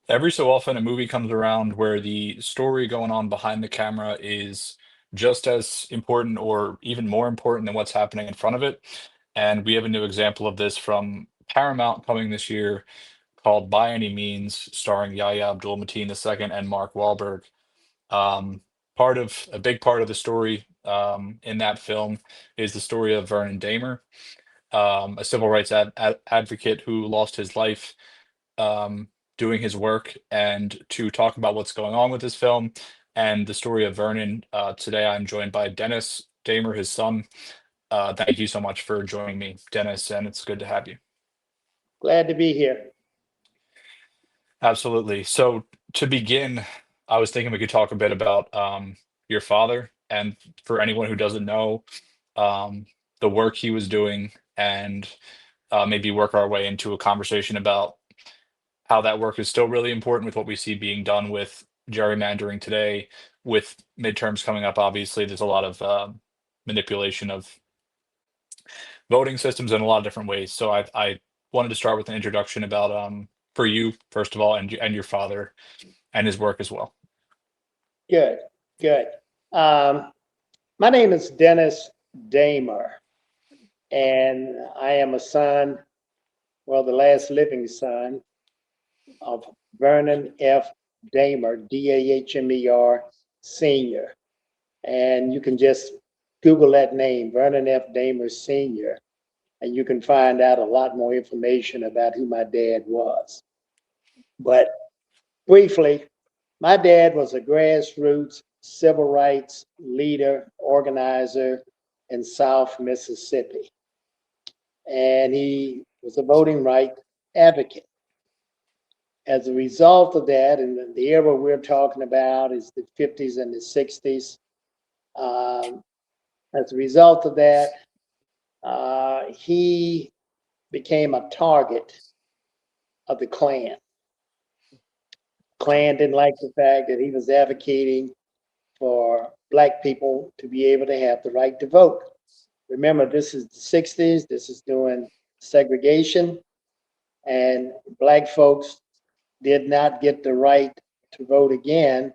Every so often, a movie comes around where the story going on behind the camera is just as important or even more important than what's happening in front of it. And we have a new example of this from Paramount coming this year called By Any Means, starring Yahya Abdul-Mateen II and Mark Wahlberg. Um, Part of a big part of the story in that film is the story of Vernon Dahmer, a civil rights advocate who lost his life um, doing his work. And to talk about what's going on with this film and the story of Vernon, today I'm joined by Dennis Dahmer, his son. Thank you so much for joining me, Dennis, and it's good to have you. Glad to be here. Absolutely. So to begin, I was thinking we could talk a bit about your father, and for anyone who doesn't know, um, the work he was doing, and maybe work our way into a conversation about how that work is still really important with what we see being done with gerrymandering today, with midterms coming up. Obviously, there's a lot of manipulation of voting systems in a lot of different ways. So I wanted to start with an introduction about for you first of all, and your father and his work as well. Good, good. Um, my name is Dennis Dahmer, and I am a son, well, the last living son of Vernon F. Dahmer, Dahmer Sr. And you can just Google that name, Vernon F. Dahmer Sr., and you can find out a lot more information about who my dad was. But briefly, my dad was a grassroots civil rights leader, organizer in South Mississippi. And he was a voting rights advocate. As a result of that, and the era we're talking about is the 50s and the 60s. Um, as a result of that, he became a target of the Klan. Klan didn't like the fact that he was advocating for Black people to be able to have the right to vote. Remember, this is the 60s, this is during segregation, and Black folks did not get the right to vote again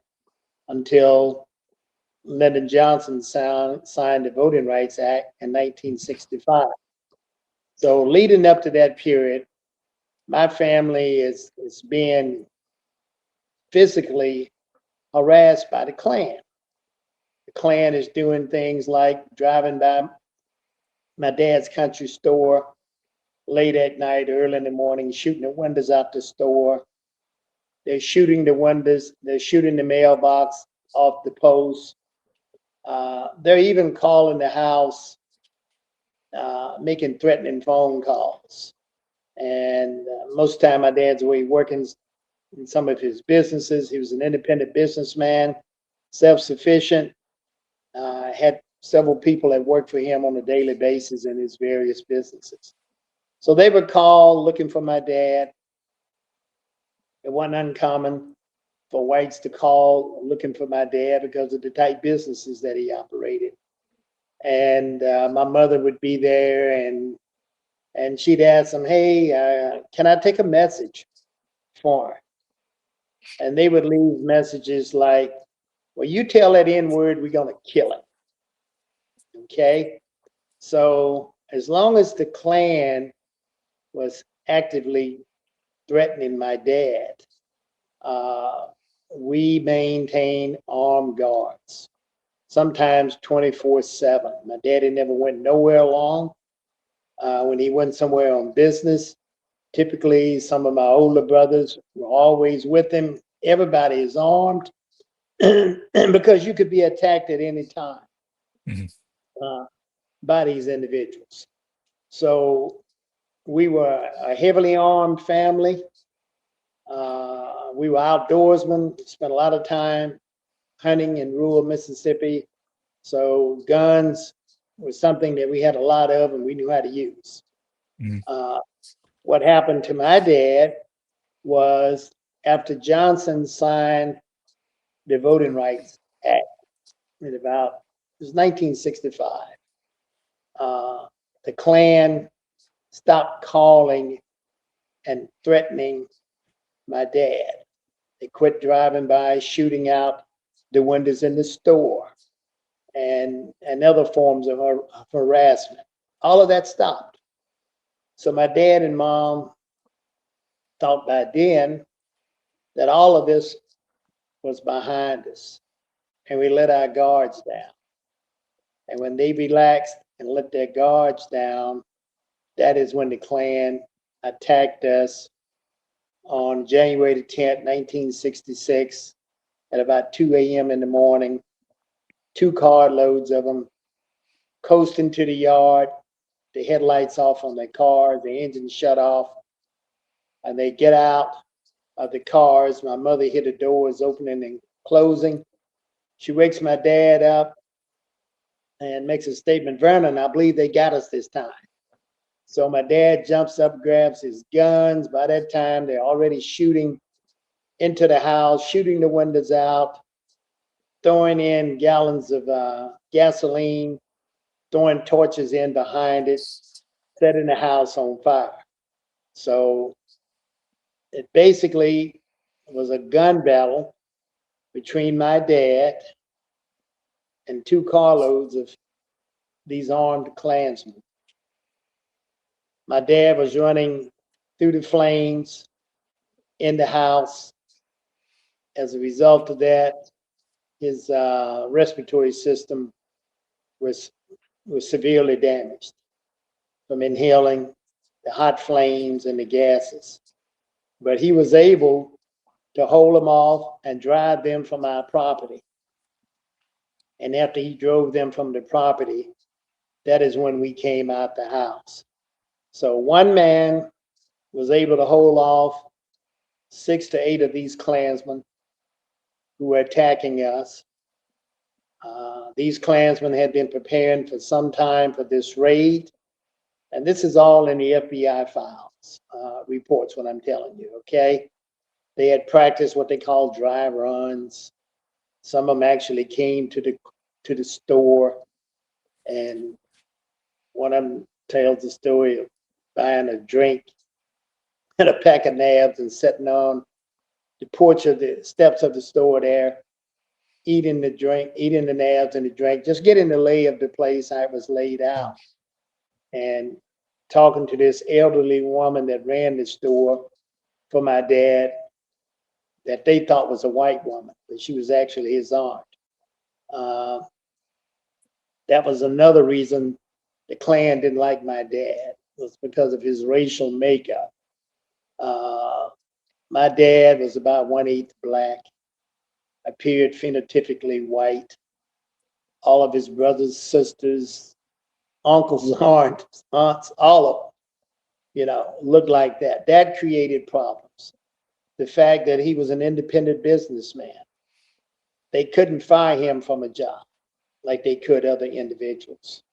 until Lyndon Johnson signed the Voting Rights Act in 1965. So, leading up to that period, my family is being physically harassed by the Klan. The Klan is doing things like driving by my dad's country store late at night, early in the morning, shooting the windows out the store. They're shooting the windows, they're shooting the mailbox off the post. They're even calling the house, making threatening phone calls. And most of the time, my dad's away working in some of his businesses. He was an independent businessman, self sufficient, had several people that worked for him on a daily basis in his various businesses. So they would call looking for my dad. It wasn't uncommon for whites to call looking for my dad because of the type businesses that he operated. And my mother would be there, and she'd ask them, "Hey, can I take a message for her?" And they would leave messages like, "Well, you tell that N word, we're gonna kill him." Okay. So as long as the Klan was actively threatening my dad, uh, we maintained armed guards, sometimes 24/7. My daddy never went nowhere long. When he went somewhere on business, typically some of my older brothers were always with him. Everybody is armed because you could be attacked at any time Mhm. uh, by these individuals. So we were a heavily armed family. We were outdoorsmen, spent a lot of time hunting in rural Mississippi. So guns was something that we had a lot of and we knew how to use. Mhm. Uh, what happened to my dad was after Johnson signed the Voting Rights Act in about, it was 1965, the Klan stopped calling and threatening my dad. They quit driving by, shooting out the windows in the store, and other forms of harassment. All of that stopped. So my dad and mom thought by then that all of this was behind us, and we let our guards down. And when they relaxed and let their guards down, that is when the Klan attacked us on January the 10th, 1966, at about 2 a.m. in the morning. 2 carloads of them coasting to the yard, the headlights off on their cars, the engine shut off, and they get out of the cars. My mother hear the doors opening and closing. She wakes my dad up and makes a statement, "Vernon, I believe they got us this time." So my dad jumps up, grabs his guns. By that time, they're already shooting into the house, shooting the windows out, throwing in gallons of gasoline, throwing torches in behind it, setting the house on fire. So it basically was a gun battle between my dad and 2 carloads of these armed Klansmen. My dad was running through the flames in the house. As a result of that, his respiratory system was severely damaged from inhaling the hot flames and the gases. But he was able to hold them off and drive them from our property. And after he drove them from the property, that is when we came out the house. So one man was able to hold off 6 to 8 of these Klansmen who were attacking us. These Klansmen had been preparing for some time for this raid. And this is all in the FBI files, reports, what I'm telling you, okay? They had practiced what they call dry runs. Some of them actually came to the store, and one of them tells the story of buying a drink and a pack of nabs and sitting on the porch of the steps of the store there, eating the drink, eating the nabs and the drink, just getting the lay of the place, how it was laid out. And talking to this elderly woman that ran the store for my dad, that they thought was a white woman, but she was actually his aunt. That was another reason the Klan didn't like my dad, was because of his racial makeup. My dad was about 1/8 black, appeared phenotypically white. All of his brothers, sisters, uncles, aunts, all of them, looked like that. That created problems. The fact that he was an independent businessman, they couldn't fire him from a job like they could other individuals.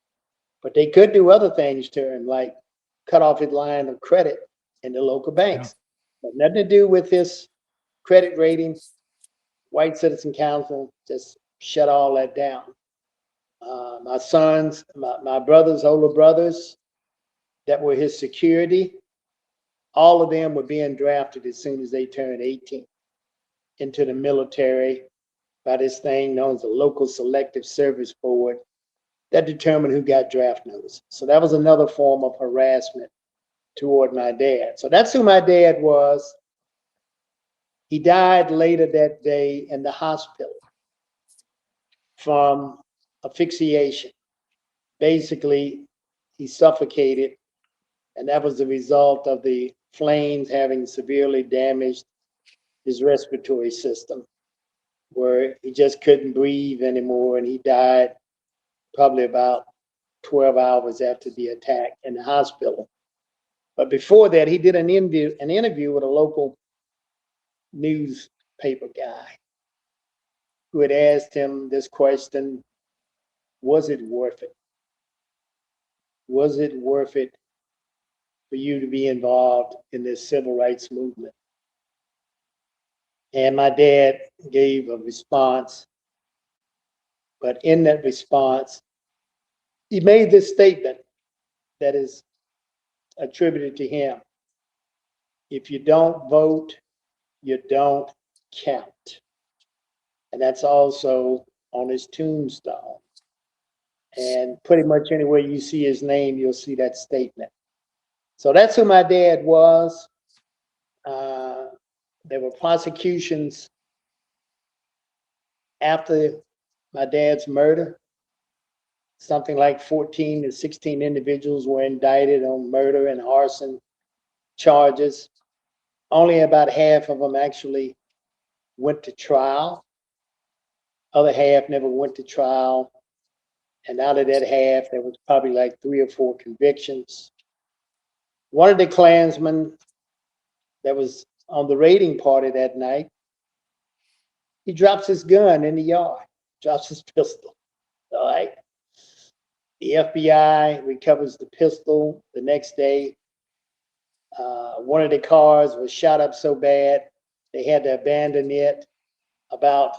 But they could do other things to him, like cut off his line of credit in the local banks. Yeah. But nothing to do with his credit rating. White Citizen Council just shut all that down. My sons, my brothers, older brothers, that were his security, all of them were being drafted as soon as they turned 18 into the military by this thing known as the Local Selective Service Board that determined who got draft notice. So that was another form of harassment toward my dad. So that's who my dad was. He died later that day in the hospital from asphyxiation. Basically, he suffocated, and that was the result of the flames having severely damaged his respiratory system, where he just couldn't breathe anymore, and he died probably about 12 hours after the attack in the hospital. But before that, he did an interview with a local newspaper guy who had asked him this question: was it worth it? Was it worth it for you to be involved in this civil rights movement? And my dad gave a response, but in that response, he made this statement that is attributed to him: if you don't vote, you don't count. And that's also on his tombstone. And pretty much anywhere you see his name, you'll see that statement. So that's who my dad was. There were prosecutions after my dad's murder. Something like 14 to 16 individuals were indicted on murder and arson charges. Only about half of them actually went to trial. Other half never went to trial. And out of that half, there was probably like 3 or 4 convictions. One of the Klansmen that was on the raiding party that night, he drops his gun in the yard, drops his pistol. All right. The FBI recovers the pistol the next day. One of the cars was shot up so bad, they had to abandon it about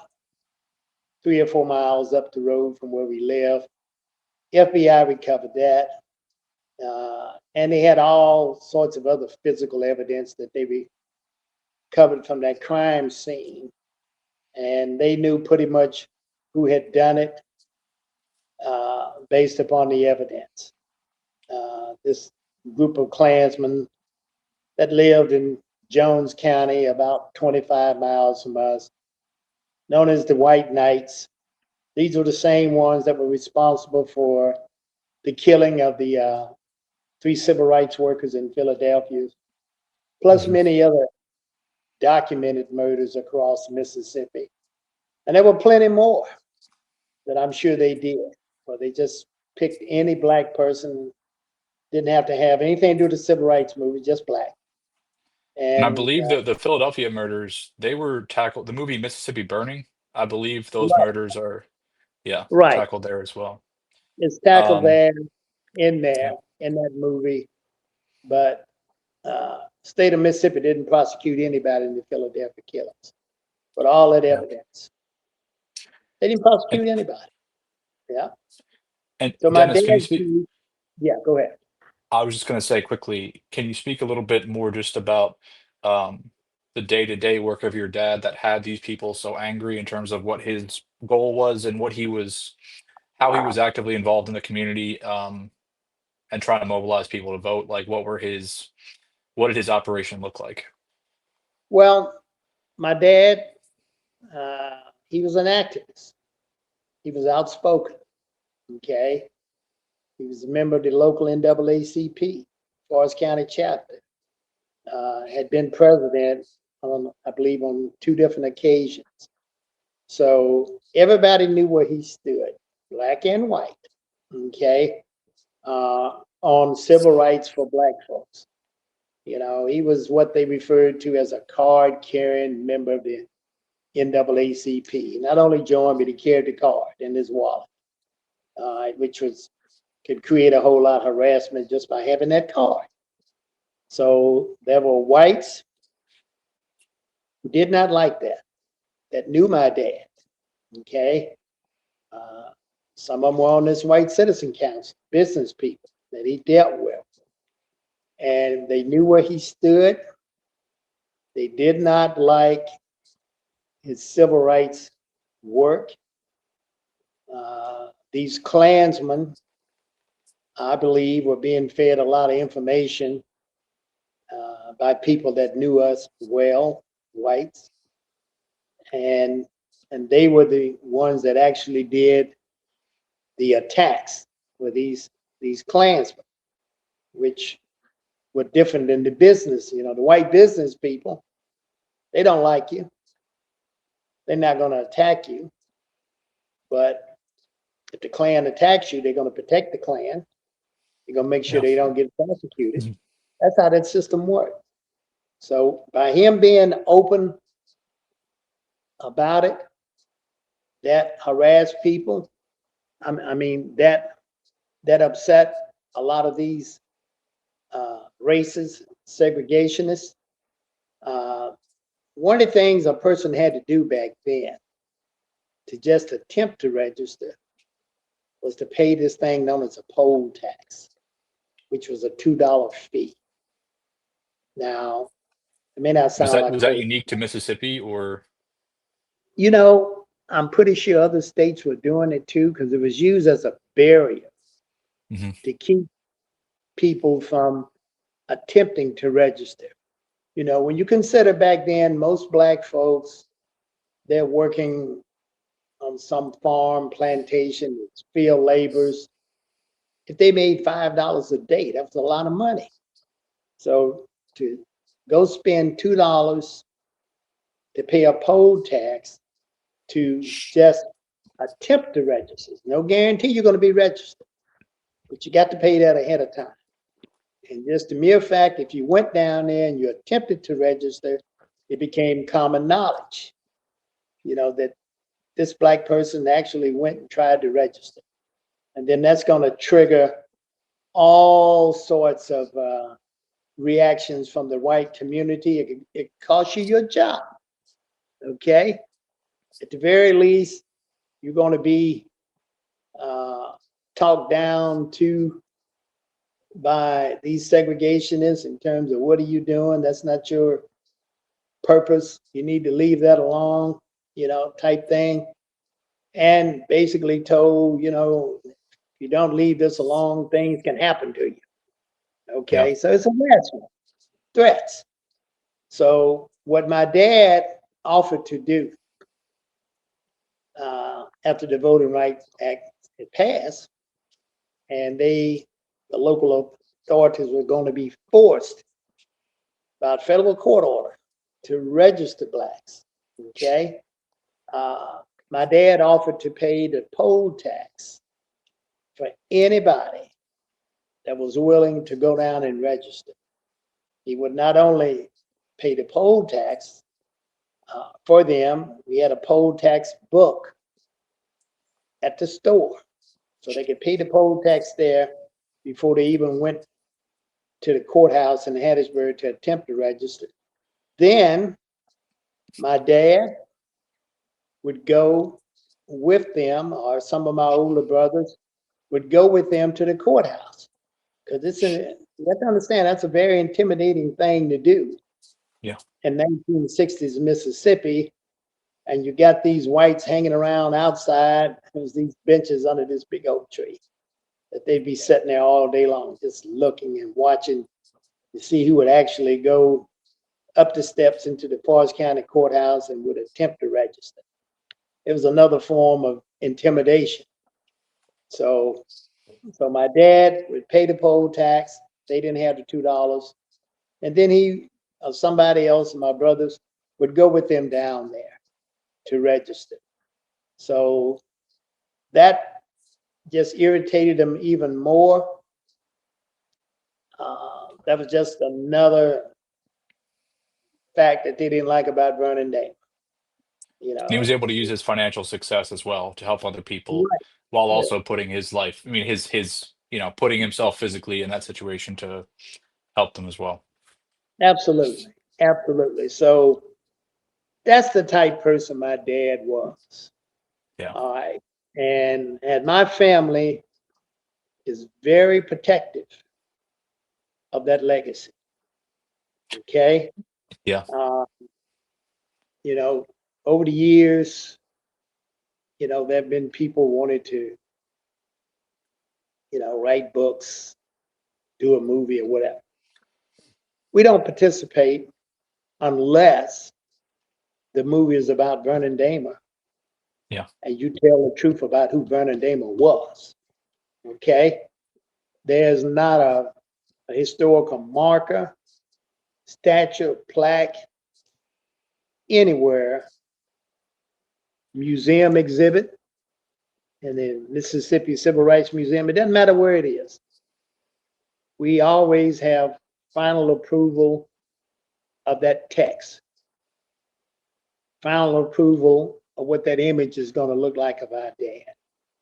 3 or 4 miles up the road from where we live. FBI recovered that. And they had all sorts of other physical evidence that they recovered from that crime scene. And they knew pretty much who had done it based upon the evidence. This group of Klansmen that lived in Jones County, about 25 miles from us, known as the White Knights. These were the same ones that were responsible for the killing of the 3 civil rights workers in Philadelphia, plus many other documented murders across Mississippi. And there were plenty more that I'm sure they did, where they just picked any black person, didn't have to have anything to do with the civil rights movement, just black. And I And believe the Philadelphia murders, they were tackled, the movie Mississippi Burning, I believe those murders are, yeah, right, tackled there as well. it's tackled Um, there, in yeah, that movie, but state of Mississippi didn't prosecute anybody in the Philadelphia killings. But all that yeah. evidence, they didn't And, prosecute anybody. Yeah. and So my Dennis, can you dad, speak? yeah, go ahead. I was just going to say quickly, can you speak a little bit more just about um, the day-to-day work of your dad that had these people so angry in terms of what his goal was and what he was, how he was actively involved in the community and trying to mobilize people to vote? Like, what did his operation look like? Well, my dad, he was an activist. He was outspoken. Okay. He was a member of the local NAACP, Forest County chapter. Had been president on, I believe, on 2 different occasions. So everybody knew where he stood, black and white. Okay. On civil rights for black folks. You know, he was what they referred to as a card-carrying member of the NAACP. He not only joined, but he carried the card in his wallet, which could create a whole lot of harassment just by having that card. So there were whites who did not like that knew my dad. Okay, some of them were on this White Citizen Council, business people that he dealt with, and they knew where he stood. They did not like his civil rights work. These Klansmen, I believe, were being fed a lot of information by people that knew us well, whites, and they were the ones that actually did the attacks with these Klansmen, which were different than the business. You know, the white business people, they don't like you. They're not going to attack you. But if the Klan attacks you, they're going to protect the Klan. They're going to make sure Yeah. they don't get prosecuted. Mhm. That's how that system works. So by him being open about it, that harassed people. I mean, that upset a lot of these races, segregationists. One of the things a person had to do back then to just attempt to register was to pay this thing known as a poll tax, which was a $2 fee. Now, it may not Was sound that like was a that whole. unique to Mississippi or? You know, I'm pretty sure other states were doing it too, because it was used as a barrier Hmm. to keep people from attempting to register. You know, when you consider back then, most black folks, they're working on some farm, plantation, it's field labors. If they made $5 a day, that was a lot of money. So to go spend $2 to pay a poll tax to just attempt to register, no guarantee you're going to be registered, but you got to pay that ahead of time. And just the mere fact, if you went down there and you attempted to register, it became common knowledge, you know, that this black person actually went and tried to register. And then that's going to trigger all sorts of reactions from the white community. It costs you your job. Okay. At the very least, you're going to be talked down to by these segregationists in terms of what are you doing? That's not your purpose. You need to leave that alone, you know, type thing. And basically told, you know, if you don't leave this alone, things can happen to you. Yeah. Okay. So it's harassment, threats. So what my dad offered to do after the Voting Rights Act had passed, and the local authorities were going to be forced by a federal court order to register blacks. Okay, my dad offered to pay the poll tax for anybody that was willing to go down and register. He would not only pay the poll tax for them, we had a poll tax book at the store, so they could pay the poll tax there before they even went to the courthouse in Hattiesburg to attempt to register. Then my dad would go with them, or some of my older brothers would go with them to the courthouse. Because you have to understand, that's a very intimidating thing to do Yeah. in 1960s Mississippi. And you got these whites hanging around outside. There's these benches under this big oak tree that they'd be sitting there all day long, just looking and watching to see who would actually go up the steps into the Forest County Courthouse and would attempt to register. It was another form of intimidation. So my dad would pay the poll tax. They didn't have the $2. And then he, or somebody else, my brothers, would go with them down there to register. So that just irritated them even more. That was just another fact that they didn't like about Vernon Dahmer. You And he was know, able to use his financial success as well to help other people right, while right. also putting his life, I mean, his, putting himself physically in that situation to help them as well. Absolutely, absolutely. So that's the type person my dad was. Yeah. All right, and my family is very protective of that legacy. Okay, Yeah. uh, you know, over the years, there have been people wanted to, write books, do a movie or whatever. We don't participate unless the movie is about Vernon Dahmer Yeah. and you tell the truth about who Vernon Dahmer was. Okay, there's not a historical marker, statue, plaque anywhere, museum exhibit, and the Mississippi Civil Rights Museum. It doesn't matter where it is. We always have final approval of that text, final approval of what that image is going to look like of our dad.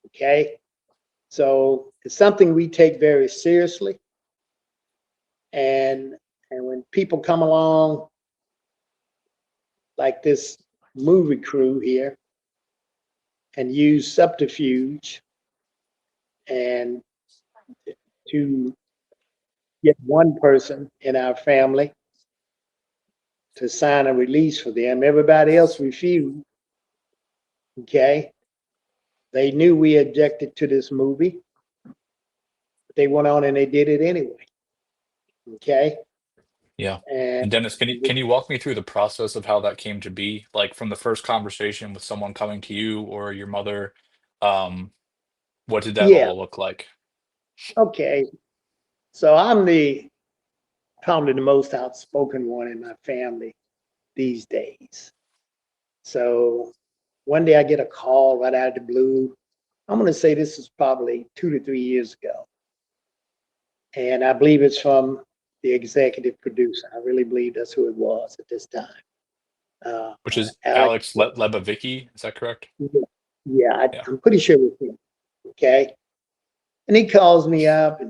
Okay, so it's something we take very seriously, and when people come along like this movie crew here and use subterfuge and to get one person in our family to sign a release for them, everybody else refused. Okay. They knew we objected to this movie, but they went on and they did it anyway. Okay. Yeah. And And Dennis, can you walk me through the process of how that came to be? Like from the first conversation with someone coming to you or your mother, um, what did that yeah, all look like? okay. So I'm probably the most outspoken one in my family these days. So one day I get a call right out of the blue. I'm going to say this is probably 2 to 3 years ago. And I believe it's from the executive producer. I really believe that's who it was at this time. Which is Alex. Alex Lebovicki, is that correct? Yeah, Yeah. I'm pretty sure it was him. Okay. And he calls me up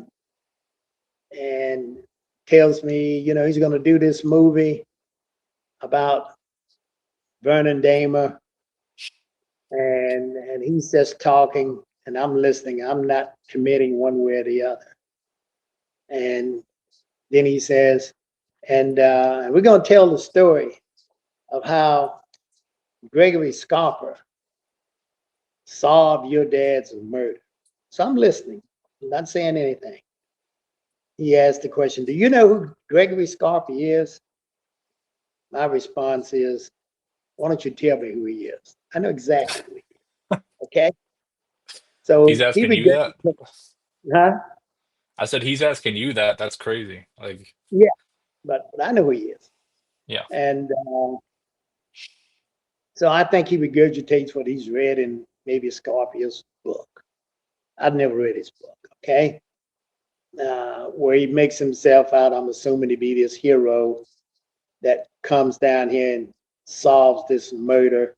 and tells me, he's going to do this movie about Vernon Dahmer. And he's just talking and I'm listening. I'm not committing one way or the other. And then he says, and we're going to tell the story of how Gregory Scarpa solved your dad's murder. So I'm listening. I'm not saying anything. He asked the question, do you know who Gregory Scarpa is? My response is, why don't you tell me who he is? I know exactly who he is. Okay. He's So he asking you began, that? huh? I said he's asking you that. That's crazy. Like, Yeah, but I know who he is. yeah. And so I think he regurgitates what he's read in maybe Scarpia's book. I've never read his book, okay? Where he makes himself out, I'm assuming, to be this hero that comes down here and solves this murder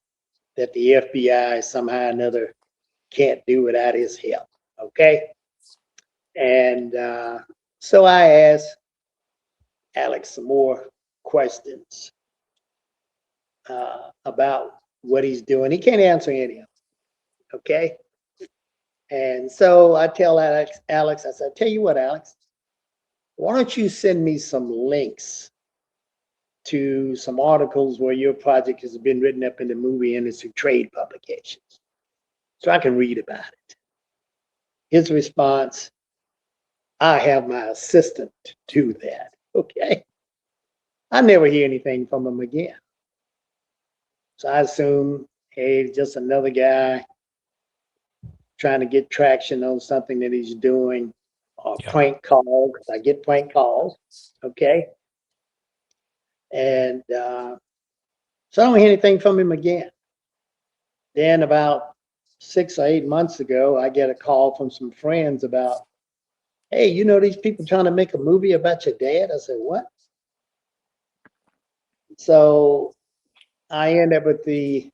that the FBI somehow or another can't do without his help, okay? And so I asked Alex some more questions about what he's doing. He can't answer any of them, okay? And so I tell Alex, I said, tell you what, Alex, why don't you send me some links to some articles where your project has been written up in the movie industry trade publications so I can read about it. His response, I have my assistant do that. Okay. I never hear anything from him again. So I assume, hey, just another guy trying to get traction on something that he's doing, or Yeah. prank call, because I get prank calls. Okay. And so I don't hear anything from him again. Then about 6 or 8 months ago, I get a call from some friends about, hey, these people trying to make a movie about your dad? I said, what? So I end up with the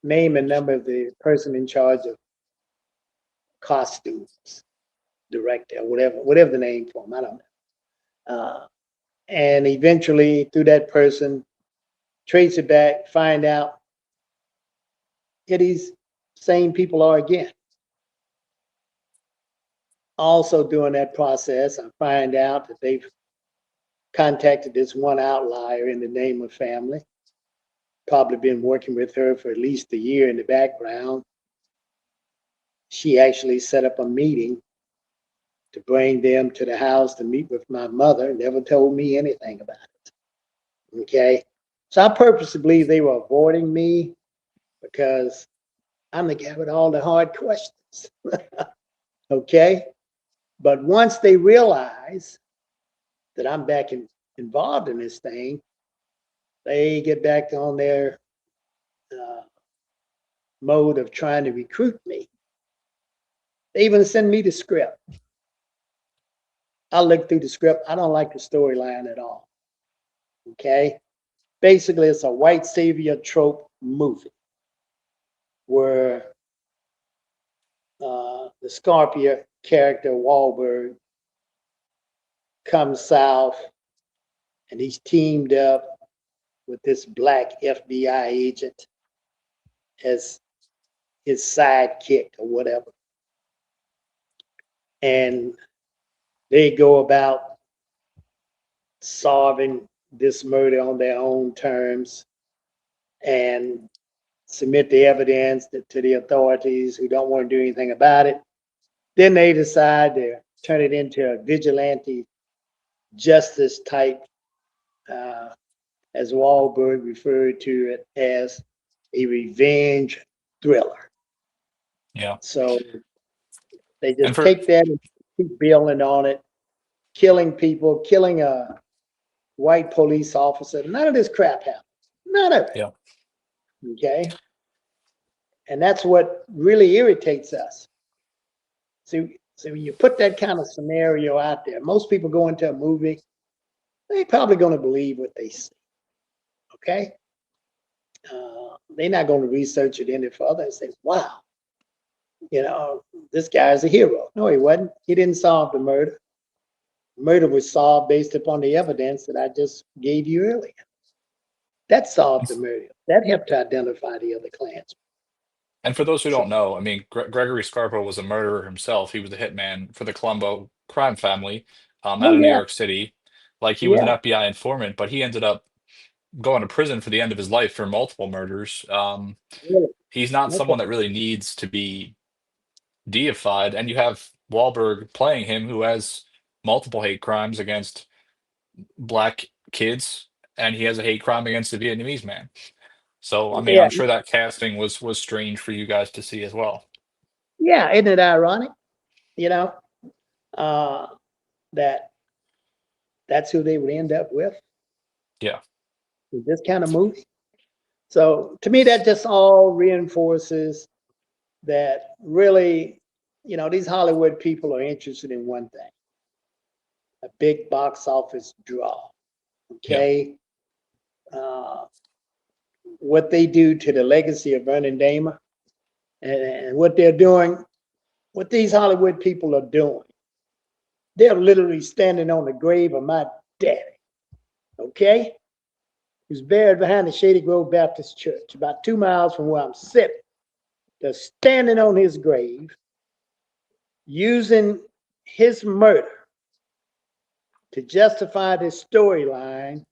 name and number of the person in charge of costumes, director, whatever the name for him, I don't know. And eventually, through that person, trace it back, find out that these same people are again. Also, during that process, I find out that they've contacted this one outlier in the name of family. Probably been working with her for at least a year in the background. She actually set up a meeting to bring them to the house to meet with my mother. Never told me anything about it. Okay. So I purposely believe they were avoiding me because I'm the guy with all the hard questions. Okay. But once they realize that I'm involved in this thing, they get back on their uh, mode of trying to recruit me. They even send me the script. I look through the script. I don't like the storyline at all. Okay. Basically, it's a white savior trope movie where the Scarpia character, Wahlberg, comes south and he's teamed up with this black FBI agent as his sidekick or whatever. And they go about solving this murder on their own terms. And submit the evidence to the authorities who don't want to do anything about it. Then they decide to turn it into a vigilante justice type, as Wahlberg referred to it as a revenge thriller. Yeah. So they And just for take that and keep building on it, killing people, killing a white police officer. None of this crap happened. None of it. yeah. Okay. And that's what really irritates us. So when you put that kind of scenario out there, most people go into a movie, they're probably going to believe what they see. Okay. They're not going to research it any further and say, wow, this guy's a hero. No, he wasn't. He didn't solve the murder. Murder was solved based upon the evidence that I just gave you earlier. That solved the murder. That helped to identify the other clans. And for those who So, don't know, I mean, Gregory Scarpa was a murderer himself. He was the hitman for the Colombo crime family out oh of New yeah, York City. Like he was an yeah, FBI informant, but he ended up going to prison for the end of his life for multiple murders. really. He's not Okay. someone that really needs to be deified. And you have Wahlberg playing him, who has multiple hate crimes against black kids, and he has a hate crime against a Vietnamese man. So, I mean, Yeah, I'm sure that casting was strange for you guys to see as well. yeah. Isn't it ironic? You know, uh, that that's who they would end up with Yeah, in this kind of movie. So to me, that just all reinforces that really, these Hollywood people are interested in one thing: a big box office draw. yeah, Okay. Uh, what they do to the legacy of Vernon Dahmer and what they're doing, what these Hollywood people are doing, they're literally standing on the grave of my daddy, okay? Who's buried behind the Shady Grove Baptist Church, about 2 miles from where I'm sitting. They're standing on his grave, using his murder to justify this storyline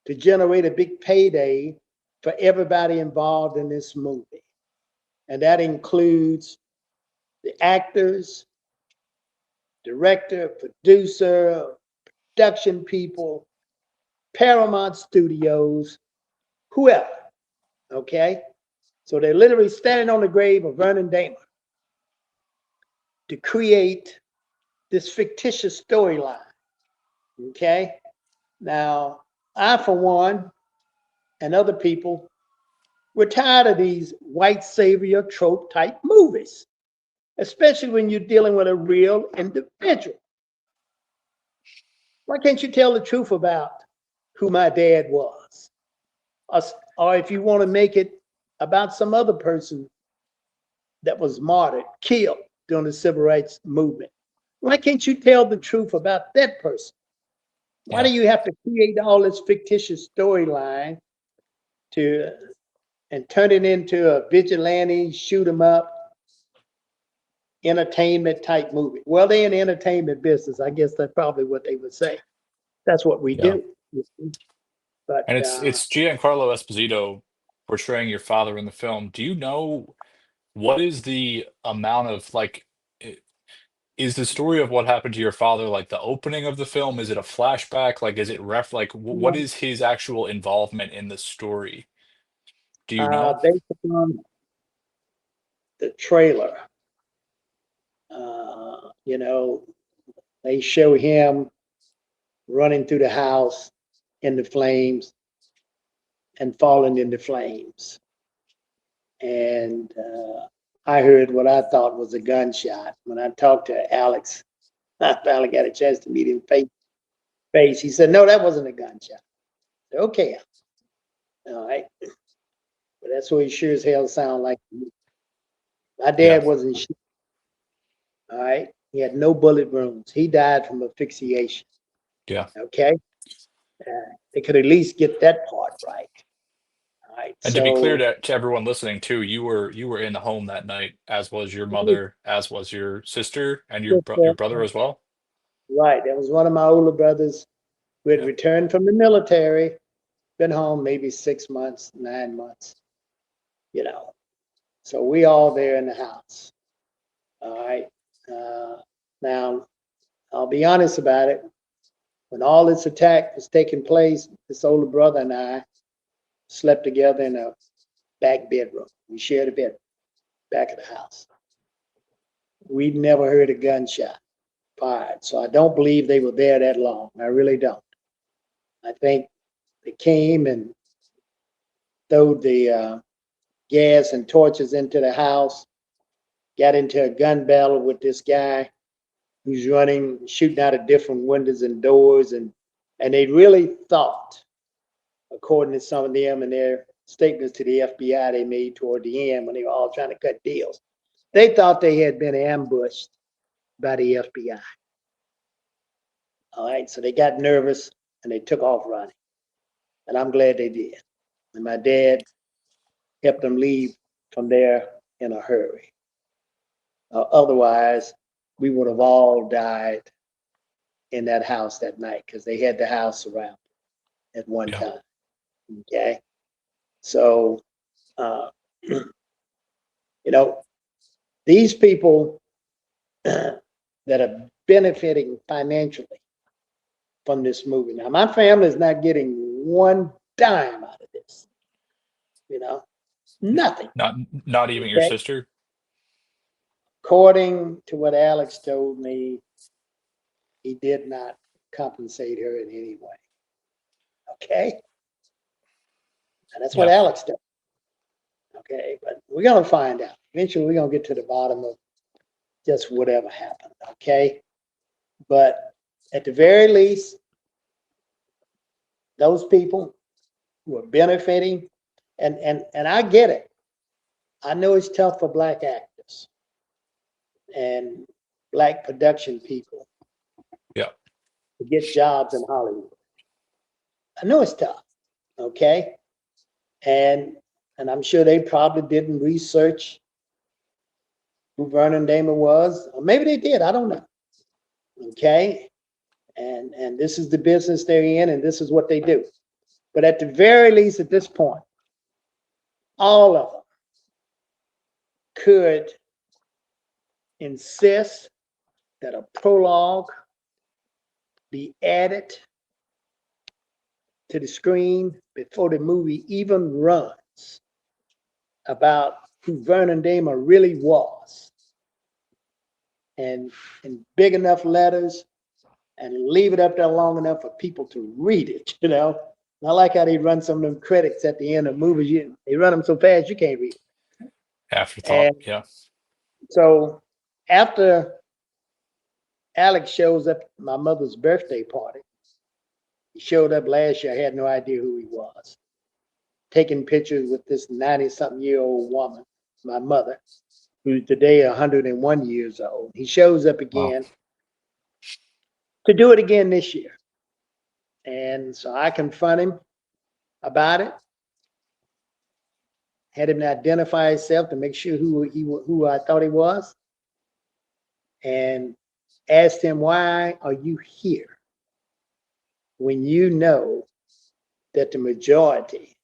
to generate a big payday for everybody involved in this movie. And that includes the actors, director, producer, production people, Paramount Studios, whoever. Okay? So they're literally standing on the grave of Vernon Dahmer to create this fictitious storyline. Okay? Now, I, for one, and other people, we're tired of these white savior trope type movies, especially when you're dealing with a real individual. Why can't you tell the truth about who my dad was? Or if you want to make it about some other person that was martyred, killed during the civil rights movement, why can't you tell the truth about that person? Why yeah. do you have to create all this fictitious storyline to and turn it into a vigilante, shoot 'em up, entertainment type movie? Well, they're in the entertainment business. I guess that's probably what they would say. That's what we Yeah. do. But And it's Giancarlo Esposito portraying your father in the film. Do you know what is the amount of like is the story of what happened to your father like the opening of the film? Is it a flashback? Like is it what is his actual involvement in the story? Do you know? based upon the trailer, uh, you know, they show him running through the house in the flames and falling in the flames. And I heard what I thought was a gunshot. When I talked to Alex, I finally got a chance to meet him face to face. He said, no, that wasn't a gunshot. Okay. All right. But that's what he sure as hell sound like. My Yeah. dad wasn't shot. All right. He had no bullet wounds. He died from asphyxiation. Yeah. Okay. Uh, they could at least get that part right. All right. And to be clear So, to everyone listening too, you were in the home that night, as was your mother, as was your sister and your brother as well. right. That was one of my older brothers who had Yeah. returned from the military, been home maybe 6 months, 9 months. you know. So we all there in the house. All right. Now, I'll be honest about it. When all this attack was taking place, this older brother and I slept together in a back bedroom. We shared a bed back of the house. We'd never heard a gunshot fired, so I don't believe they were there that long. I really don't. I think they came and threw the gas and torches into the house, got into a gun battle with this guy who's running, shooting out of different windows and doors, and they really thought, according to some of them and their statements to the FBI they made toward the end when they were all trying to cut deals, they thought they had been ambushed by the FBI. All right, so they got nervous and they took off running. And I'm glad they did. And my dad helped them leave from there in a hurry. Otherwise, we would have all died in that house that night because they had the house surrounded at one time. Okay. So, you know, these people that are benefiting financially from this movie. Now, my family is not getting one dime out of this, you know, nothing. Not even your sister? According to what Alex told me, he did not compensate her in any way. Okay? And that's what Alex did. Okay, but we're going to find out. Eventually, we're going to get to the bottom of just whatever happened. Okay? But at the very least, those people who are benefiting, and I get it. I know it's tough for Black actors and Black production people to get jobs in Hollywood. I know it's tough, okay? And I'm sure they probably didn't research who Vernon Dahmer was, or maybe they did, I don't know, okay? And this is the business they're in, and this is what they do. But at the very least, at this point, all of them could insist that a prologue be added to the screen before the movie even runs about who Vernon Dahmer really was, and in big enough letters, and leave it up there long enough for people to read it, you know. I like how they run some of them credits at the end of movies. They run them so fast you can't read it. Afterthought, And so after Alex shows up at my mother's birthday party, he showed up last year. I had no idea who he was. Taking pictures with this 90-something-year-old woman, my mother, who's today 101 years old. He shows up again to do it again this year. And so I confront him about it, had him identify himself to make sure who I thought he was, and asked him, why are you here when you know that the majority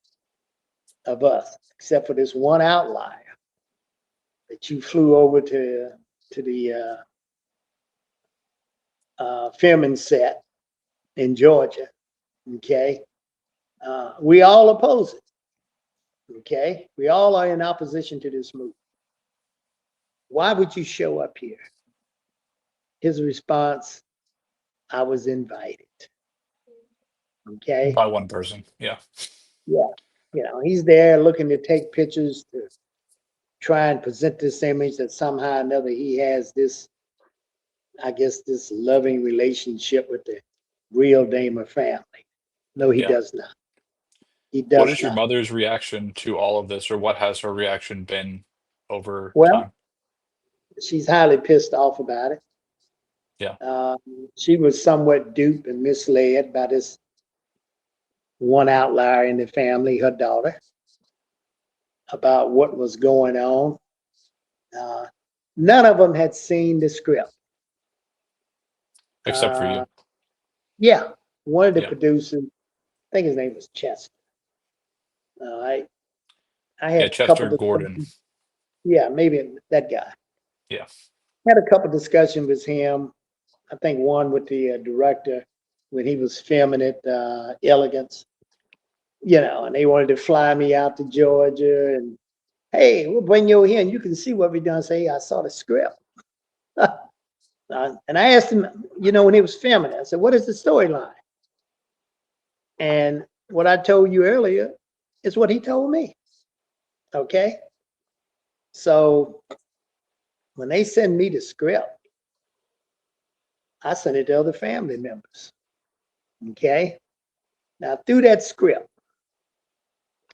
of us, except for this one outlier that you flew over to the filming set in Georgia, okay? We all oppose it, okay? We all are in opposition to this movie. Why would you show up here? His response, I was invited. Okay. By one person. Yeah. Yeah. You know, he's there looking to take pictures to try and present this image that somehow or another he has this, I guess, this loving relationship with the real Dahmer family. No, he does not. He does What is your not. mother's reaction to all of this, or what has her reaction been over Well, time? she's highly pissed off about it. Yeah. She was somewhat duped and misled by this one outlier in the family, her daughter, about what was going on. None of them had seen the script. Except for you. Yeah. One of the producers, I think his name was Chester. All right. I Yeah, had a couple Chester Gordon. discussions. Yeah, maybe that guy. Yeah. Had a couple discussions with him. I think one with the director when he was filming it, Elegance, and they wanted to fly me out to Georgia and, hey, we'll bring you over here and you can see what we done. Say, I saw the script. And I asked him, when he was filming it, I said, what is the storyline? And what I told you earlier is what he told me. Okay. So when they send me the script, I send it to other family members. Okay. Now, through that script,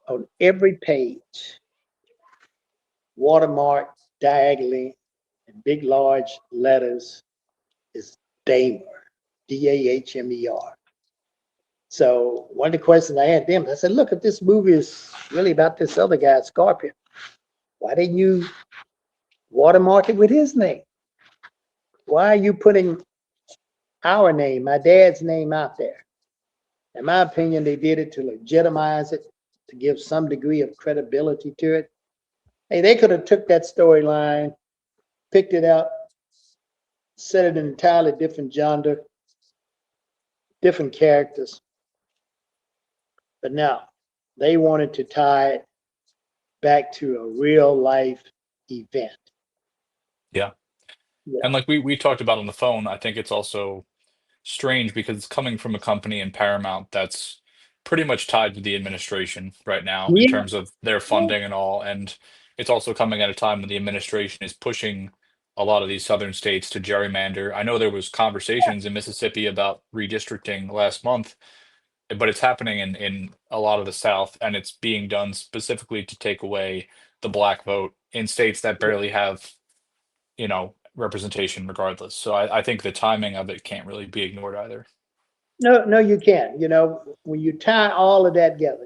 on every page, watermarked diagonally in big, large letters, is Dahmer, Dahmer. So one of the questions I had them, I said, look, if this movie is really about this other guy, Scarpa, why didn't you watermark it with his name? Why are you putting our name, my dad's name out there? In my opinion, they did it to legitimize it, to give some degree of credibility to it. Hey, they could have took that storyline, picked it up, set it in an entirely different genre, different characters. But no, they wanted to tie it back to a real life event. Yeah. Yeah. And like we talked about on the phone, I think it's also strange because it's coming from a company in Paramount that's pretty much tied to the administration right now in Yeah. terms of their funding and all. And it's also coming at a time when the administration is pushing a lot of these southern states to gerrymander. I know there was conversations in Mississippi about redistricting last month, but it's happening in a lot of the South, and it's being done specifically to take away the black vote in states that barely have, representation regardless. So I think the timing of it can't really be ignored either. No, no, you can't. When you tie all of that together,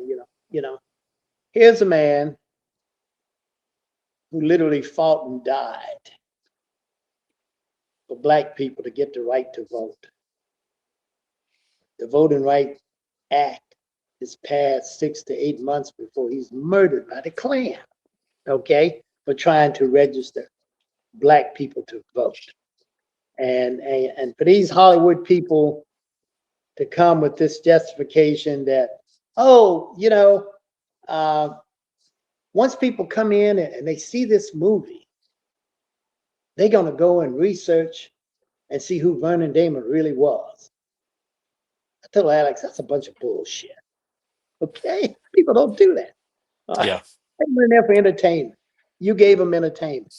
here's a man who literally fought and died for black people to get the right to vote. The Voting Rights Act is passed 6 to 8 months before he's murdered by the Klan, okay, for trying to register black people to vote. And for these Hollywood people to come with this justification that, once people come in and they see this movie, they're going to go and research and see who Vernon Dahmer really was. I told Alex, that's a bunch of bullshit. Okay? People don't do that. Yeah. They went in there for entertainment. You gave them entertainment.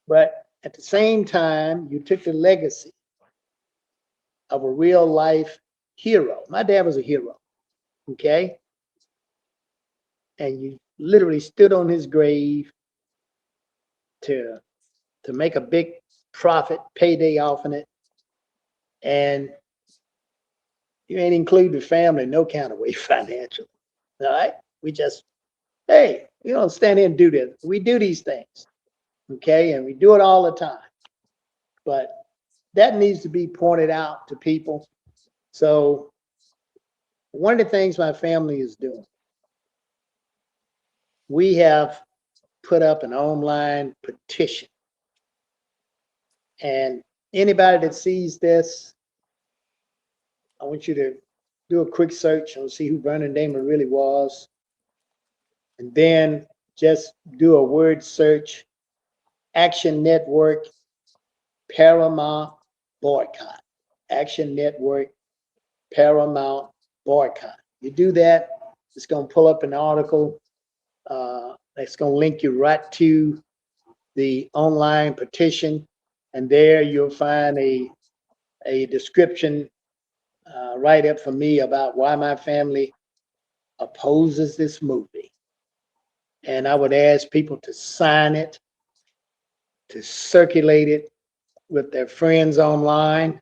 But at the same time, you took the legacy of a real life hero. My dad was a hero. Okay? And you literally stood on his grave to make a big profit payday off in it. And you ain't include the family no kind of way financially. All right? We just, hey, you don't stand here and do this. We do these things. Okay? And we do it all the time. But that needs to be pointed out to people. So one of the things my family is doing, we have put up an online petition. And anybody that sees this, I want you to do a quick search and see who Vernon Dahmer really was. And then just do a word search, Action Network, Paramount boycott. Action Network, Paramount boycott. You do that, it's going to pull up an article that's going to link you right to the online petition. And there you'll find a description write up for me about why my family opposes this movie. And I would ask people to sign it, to circulate it with their friends online,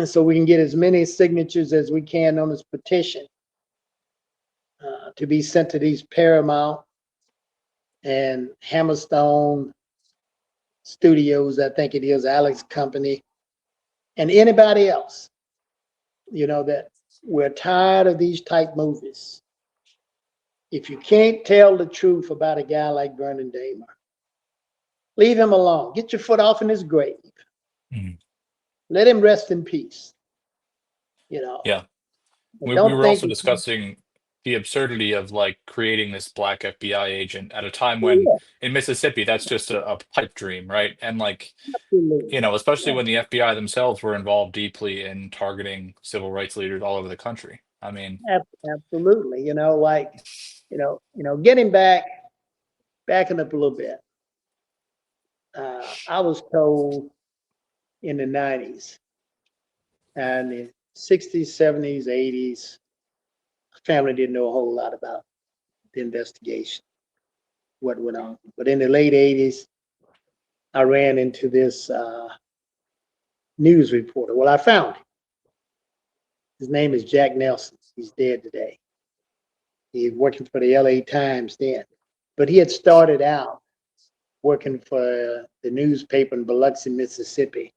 so we can get as many signatures as we can on this petition to be sent to these Paramount and Hammerstone Studios, I think it is, Alex Company, and anybody else, that we're tired of these type movies. if you can't tell the truth about a guy like Vernon Dahmer, leave him alone. Get your foot off in his grave. Mhm. Let him rest in peace. You know, Yeah. but We don't were think also that discussing the absurdity of like creating this black FBI agent at a time when yeah, in Mississippi that's just a pipe dream, right? And like, absolutely. especially Yeah, when the FBI themselves were involved deeply in targeting civil rights leaders all over the country. I mean, absolutely. Like, getting backing up a little bit. I was told in the 90s and the 60s, 70s, 80s, family didn't know a whole lot about the investigation, what went on. But in the late 80s, I ran into this news reporter. Well, I found him. His name is Jack Nelson. He's dead today. He was working for the LA Times then. But he had started out working for the newspaper in Biloxi, Mississippi,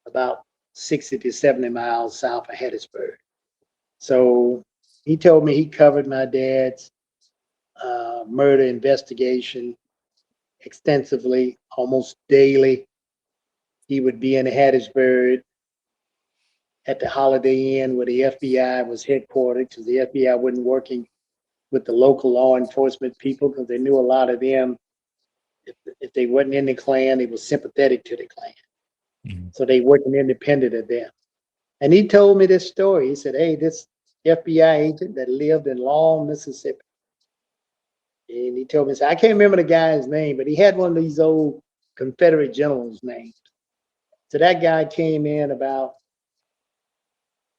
about 60 to 70 miles south of Hattiesburg. So he told me he covered my dad's murder investigation extensively, almost daily. He would be in Hattiesburg at the Holiday Inn where the FBI was headquartered, because the FBI wasn't working with the local law enforcement people, because they knew a lot of them, if they wasn't in the Klan, they were sympathetic to the Klan. mhm. So they wasn't independent of them. And he told me this story. He said, hey, this FBI agent that lived in Long, Mississippi. And he told me, I can't remember the guy's name, but he had one of these old Confederate generals' names. So that guy came in about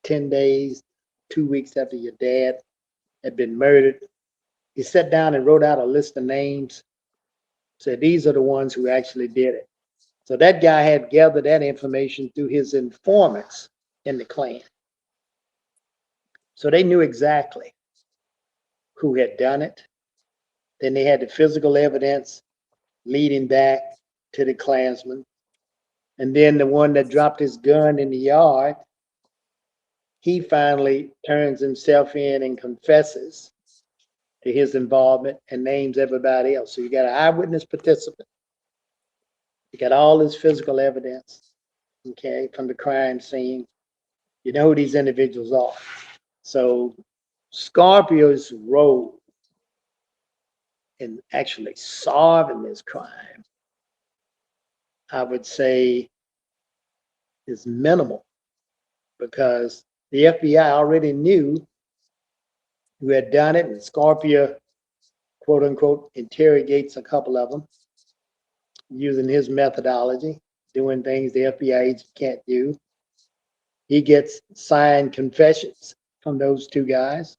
10 days, 2 weeks after your dad had been murdered. He sat down and wrote out a list of names, said, these are the ones who actually did it. So that guy had gathered that information through his informants in the Klan. So they knew exactly who had done it. Then they had the physical evidence leading back to the Klansman. And then the one that dropped his gun in the yard, he finally turns himself in and confesses to his involvement and names everybody else. So you got an eyewitness participant. You got all this physical evidence, okay, from the crime scene. You know who these individuals are. So Scarpia's role in actually solving this crime, I would say, is minimal, because the FBI already knew who had done it, and Scarpia, quote unquote, interrogates a couple of them using his methodology, doing things the FBI agent can't do. He gets signed confessions from those two guys.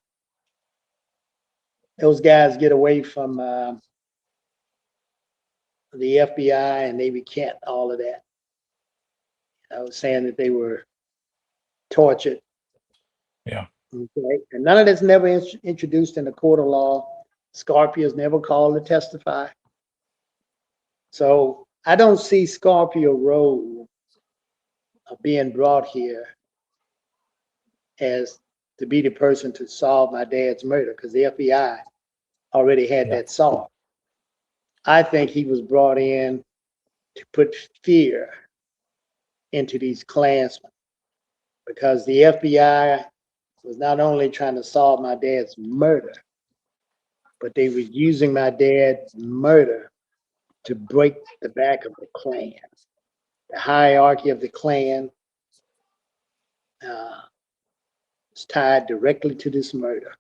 Those guys get away from the FBI and they recant all of that. I was saying that they were tortured. Yeah. Okay? And none of that's never introduced in the court of law. Scarpia is never called to testify. So I don't see Scarpia role of being brought here as to be the person to solve my dad's murder, because the FBI already had Yeah. that solved. I think he was brought in to put fear into these Klansmen, because the FBI was not only trying to solve my dad's murder, but they were using my dad's murder to break the back of the Klan. The hierarchy of the Klan was tied directly to this murder,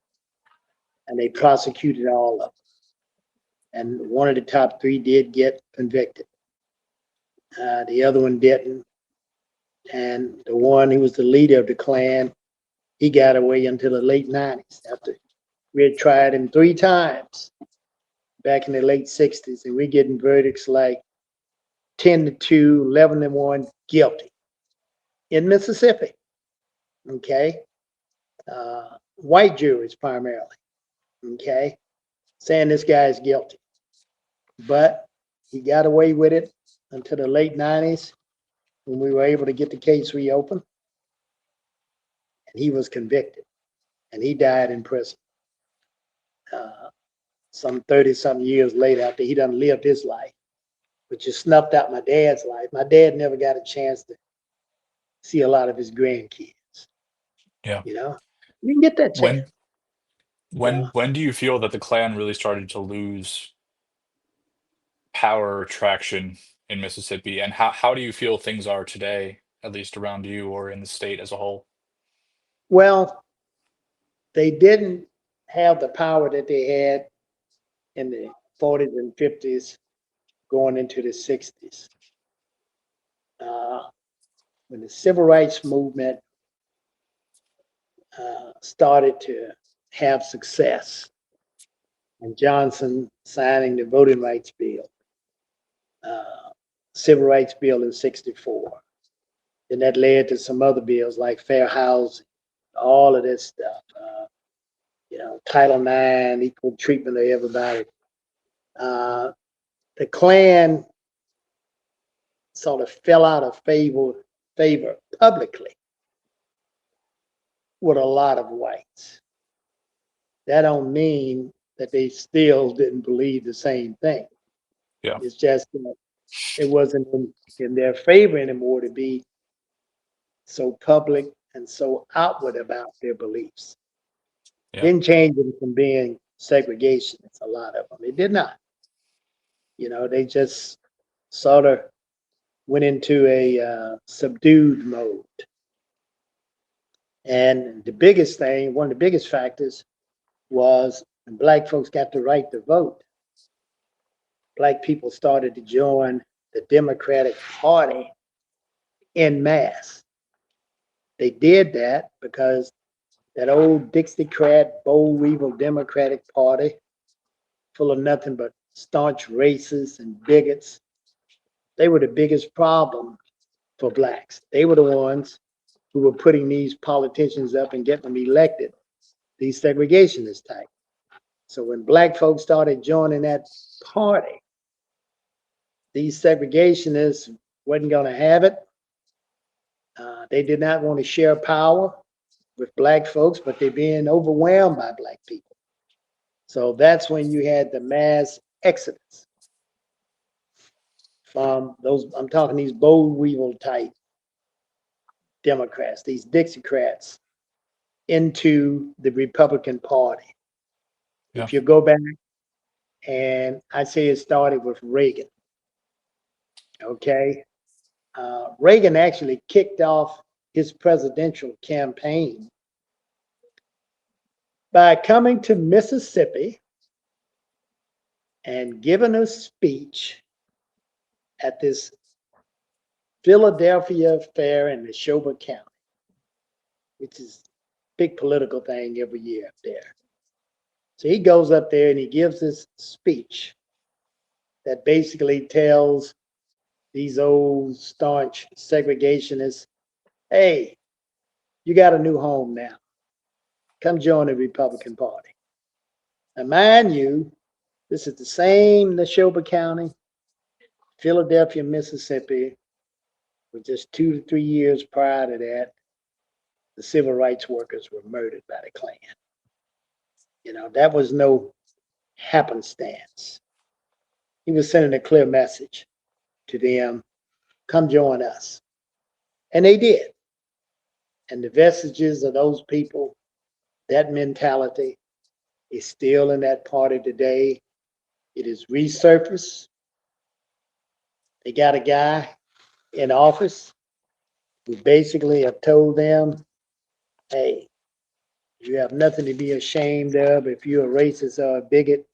and they prosecuted all of them. And one of the top three did get convicted. The other one didn't. And the one who was the leader of the Klan, he got away until the late 90s, after we had tried him 3 times back in the late 60s, and we're getting verdicts like 10-2, 11-1, guilty in Mississippi. Okay. White juries primarily. Okay. Saying this guy is guilty. But he got away with it until the late 90s, when we were able to get the case reopened. And he was convicted, and he died in prison. some 30-something years later after he done lived his life, but you snuffed out my dad's life. My dad never got a chance to see a lot of his grandkids. Yeah. You know, you can get that chance. When You know? when do you feel that the Klan really started to lose power or traction in Mississippi, and how do you feel things are today, at least around you or in the state as a whole? Well, they didn't have the power that they had in the 40s and 50s, going into the 60s. When the civil rights movement started to have success, and Johnson signing the voting rights bill, civil rights bill in 64. Then that led to some other bills like fair housing, all of this stuff. Title IX, equal treatment of everybody. The Klan sort of fell out of favor publicly with a lot of whites. That don't mean that they still didn't believe the same thing. Yeah. It's just that it wasn't in their favor anymore to be so public and so outward about their beliefs. Yeah. Didn't change them from being segregationists, a lot of them. It did not. They just sort of went into a subdued mode. And the biggest thing, one of the biggest factors, was when Black folks got the right to vote, Black people started to join the Democratic Party en masse. They did that because that old Dixiecrat, boll weevil Democratic Party, full of nothing but staunch racists and bigots, they were the biggest problem for Blacks. They were the ones who were putting these politicians up and getting them elected, these segregationist type. So when Black folks started joining that party, these segregationists wasn't going to have it. They did not want to share power with Black folks, but they're being overwhelmed by Black people. So that's when you had the mass exodus from those, I'm talking these boll weevil type Democrats, these Dixiecrats, into the Republican Party. Yeah. If you go back, and I'd say it started with Reagan. Okay. Reagan actually kicked off his presidential campaign by coming to Mississippi and giving a speech at this Philadelphia fair in Neshoba County, which is a big political thing every year up there. So he goes up there and he gives this speech that basically tells these old staunch segregationists, hey, you got a new home now. Come join the Republican Party. Now, mind you, this is the same Neshoba County, Philadelphia, Mississippi, with just 2 to 3 years prior to that, the civil rights workers were murdered by the Klan. That was no happenstance. He was sending a clear message to them, come join us. And they did. And the vestiges of those people, that mentality, is still in that party today. It is resurfaced. They got a guy in office who basically have told them, hey, you have nothing to be ashamed of. If you're a racist or a bigot,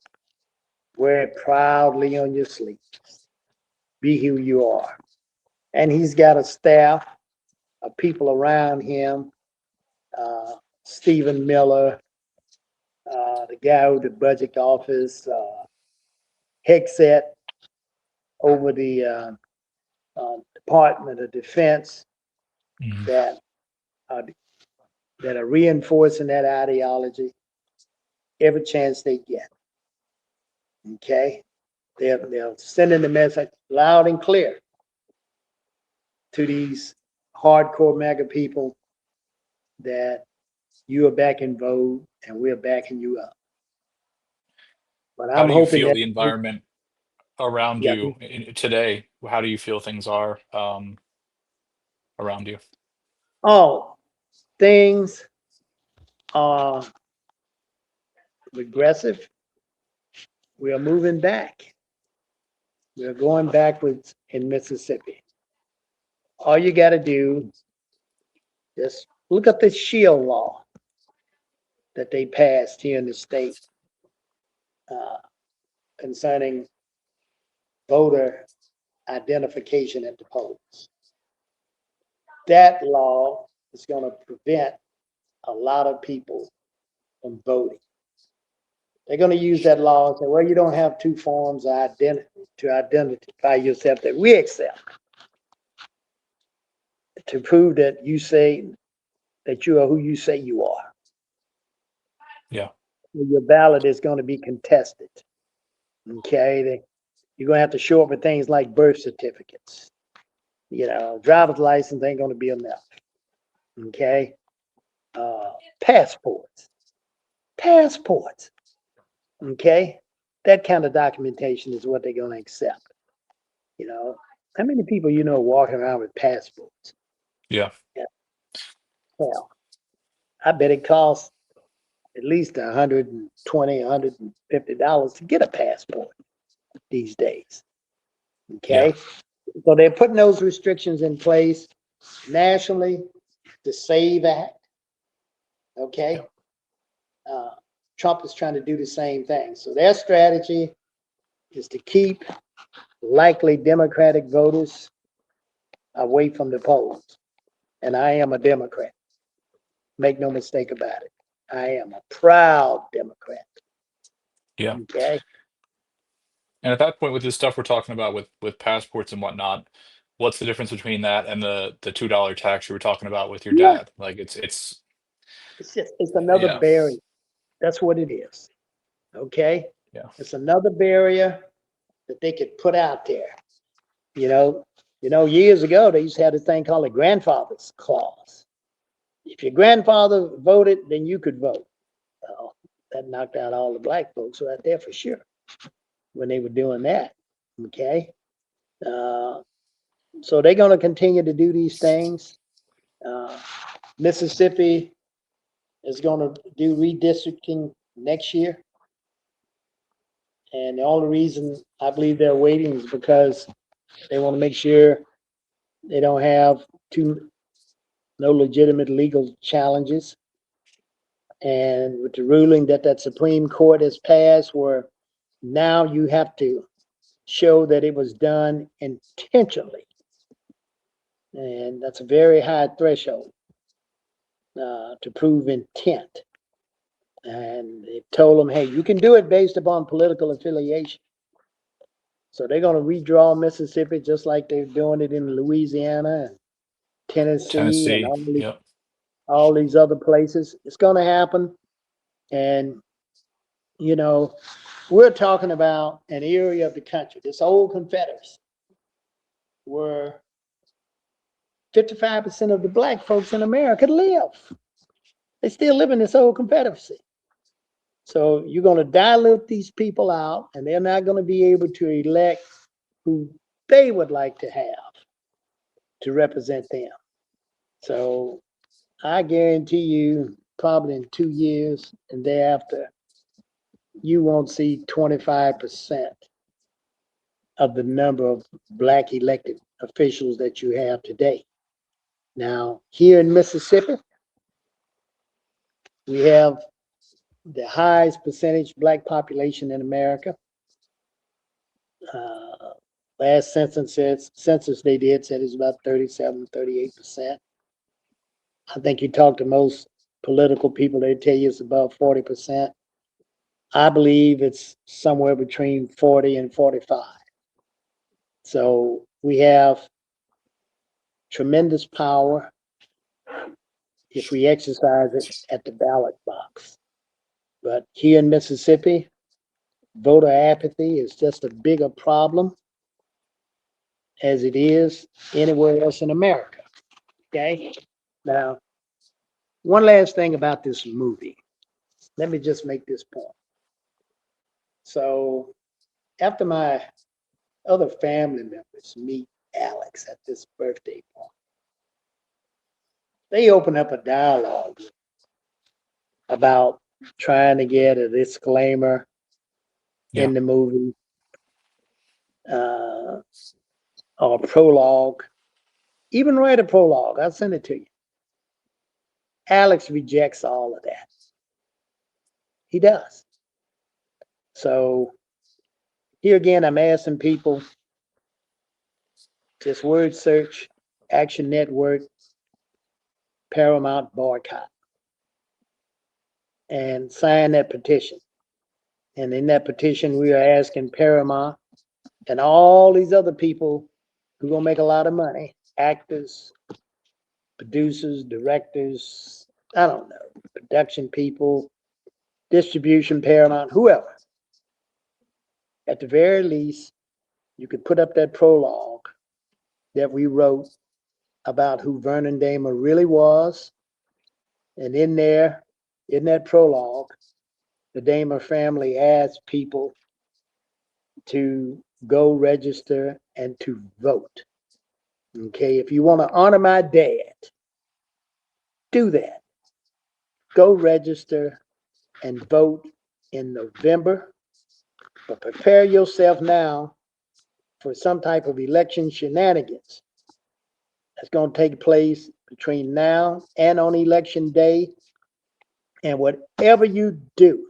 wear it proudly on your sleeve. Be who you are. And he's got a staff of people around him, Stephen Miller, the guy with the budget office, Hexet over the Department of Defense, Mhm. that are reinforcing that ideology every chance they get. Okay? They're sending the message loud and clear to these hardcore MAGA people that you are back in vogue and we're backing you up. But How I'm do you hoping feel that, the environment around yeah, you today? How do you feel things are around you? oh, things are regressive. We are moving back. We are going backwards in Mississippi. All you got to do, just look at the shield law that they passed here in the state uh, concerning voter identification at the polls. That law is going to prevent a lot of people from voting. They're going to use that law and say, well, you don't have two forms of identity to identify yourself that we accept to prove that you say that you are who you say you are. Yeah. Your ballot is going to be contested. Okay. You're going to have to show up with things like birth certificates. Driver's license ain't going to be enough. Okay. Passports. Passports. Okay. That kind of documentation is what they're going to accept. How many people walking around with passports? Yeah. Yeah. Well, I bet it costs at least $120, $150 to get a passport these days. Yeah. Okay. So they're putting those restrictions in place nationally, the SAVE Act. Okay. Yeah. Trump is trying to do the same thing. So their strategy is to keep likely Democratic voters away from the polls. And I am a Democrat. Make no mistake about it. I am a proud Democrat. Yeah. Okay. And at that point, with this stuff we're talking about with passports and whatnot, what's the difference between that and the $2 tax you were talking about with your Yeah. dad? Like It's another yeah. barrier. That's what it is. Okay. Yeah. It's another barrier that they could put out there. Years ago they used to have this thing called a grandfather's clause. If your grandfather voted, then you could vote. Well, that knocked out all the black folks right there for sure when they were doing that. Okay. So they're going to continue to do these things. Mississippi is going to do redistricting next year. And the only reason I believe they're waiting is because they want to make sure they don't have no legitimate legal challenges. And with the ruling that Supreme Court has passed, where now you have to show that it was done intentionally. And that's a very high threshold to prove intent. And they told them, hey, you can do it based upon political affiliation. So they're going to redraw Mississippi just like they're doing it in Louisiana and Tennessee and Tennessee. Yep. all these other places. It's going to happen. And, we're talking about an area of the country, this old Confederacy, where 55% of the black folks in America live. They still live in this old Confederacy. So you're going to dilute these people out, and they're not going to be able to elect who they would like to have to represent them. So I guarantee you, probably in 2 years and thereafter, you won't see 25% of the number of black elected officials that you have today. Now, here in Mississippi, we have the highest percentage black population in America. Last census they did said it's about 37, 38%. I think you talk to most political people, they tell you it's about 40%. I believe it's somewhere between 40 and 45. So we have tremendous power if we exercise it at the ballot box. But here in Mississippi, voter apathy is just a bigger problem as it is anywhere else in America. Okay. Now, one last thing about this movie. Let me just make this point. So after my other family members meet Alex at this birthday party, they open up a dialogue about trying to get a disclaimer Yeah. in the movie, uh, or a prologue. Even write a prologue. I'll send it to you. Alex rejects all of that. He does. So here again, I'm asking people, just word search, Action Network, Paramount boycott, and sign that petition. And in that petition, we are asking Paramount and all these other people who are going to make a lot of money, actors, producers, directors, I don't know, production people, distribution, Paramount, whoever. At the very least, you could put up that prologue that we wrote about who Vernon Dahmer really was. And in there, in that prologue, the Dahmer family asked people to go register and to vote. Okay, if you want to honor my dad, do that. Go register and vote in November, but prepare yourself now for some type of election shenanigans that's going to take place between now and on election day. And whatever you do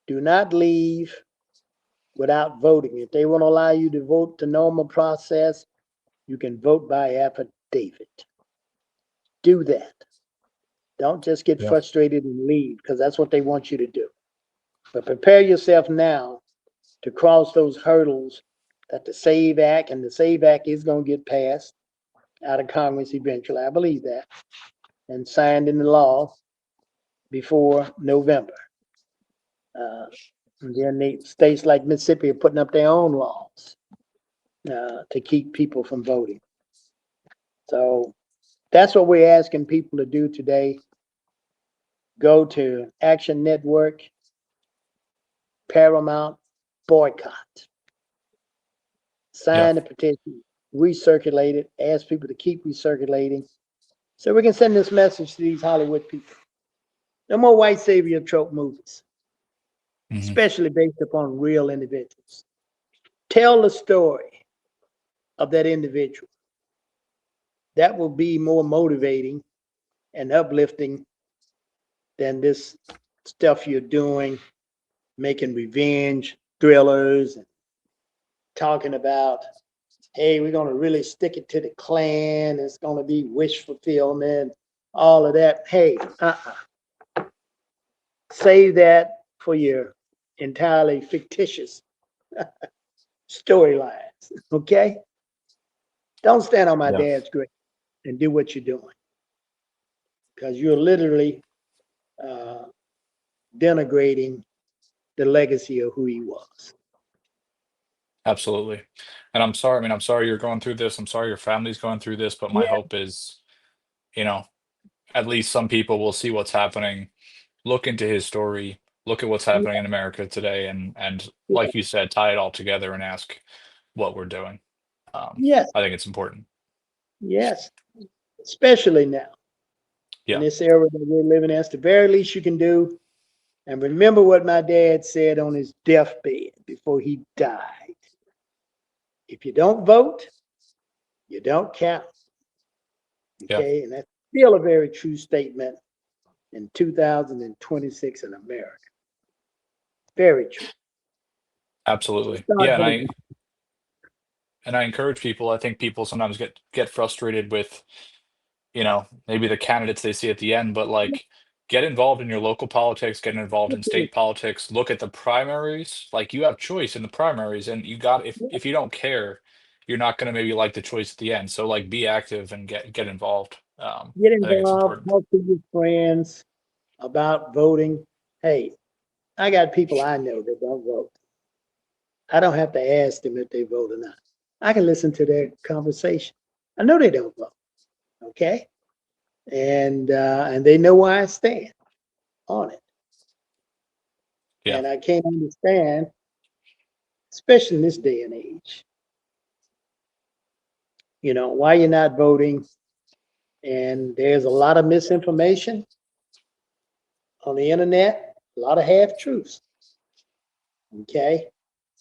not leave without voting. If they won't allow you to vote the normal process, you can vote by affidavit. Do that. Don't just get Yeah. frustrated and leave, because that's what they want you to do. But prepare yourself now to cross those hurdles that the SAVE Act, and the SAVE Act is going to get passed out of Congress eventually, I believe that, and signed into law before November. And then states like Mississippi are putting up their own laws to keep people from voting. So that's what we're asking people to do today. Go to Action Network, Paramount, boycott. Yeah. Sign the petition, recirculate it, ask people to keep recirculating so we can send this message to these Hollywood people. No more white savior trope movies, especially based upon real individuals. Tell the story of that individual. That will be more motivating and uplifting than this stuff you're doing, making revenge thrillers and talking about, hey, we're going to really stick it to the Klan. It's going to be wish fulfillment, all of that. Hey, save that for your entirely fictitious storylines, okay? Don't stand on my Yeah. dad's grave and do what you're doing, because you're literally denigrating the legacy of who he was. Absolutely. And I'm sorry, I mean, I'm sorry you're going through this. I'm sorry your family's going through this, but my Yeah, hope is, you know, at least some people will see what's happening, look into his story, look at what's yeah, happening in America today, and yeah. like you said, tie it all together and ask what we're doing. Yes, I think it's important. yes, especially now in Yeah. this era that we're living in. It's the very least you can do. And remember what my dad said on his deathbed before he died. If you don't vote, you don't count. Yeah. Okay, and that's still a very true statement in 2026 in America. Very true. So Absolutely. start Yeah, voting. and I encourage people. I think people sometimes get frustrated with, maybe the candidates they see at the end, but like get involved in your local politics, get involved in state politics, look at the primaries. Like you have choice in the primaries, and if you don't care, you're not going to maybe like the choice at the end. So like be active and get involved. Get I think it's involved, important. talk to your friends about voting. Hey, I got people I know that don't vote. I don't have to ask them if they vote or not. I can listen to their conversation. I know they don't vote. Okay, and they know where I stand on it. Yeah. And I can't understand, especially in this day and age, why you're not voting. And there's a lot of misinformation on the internet, a lot of half truths. Okay.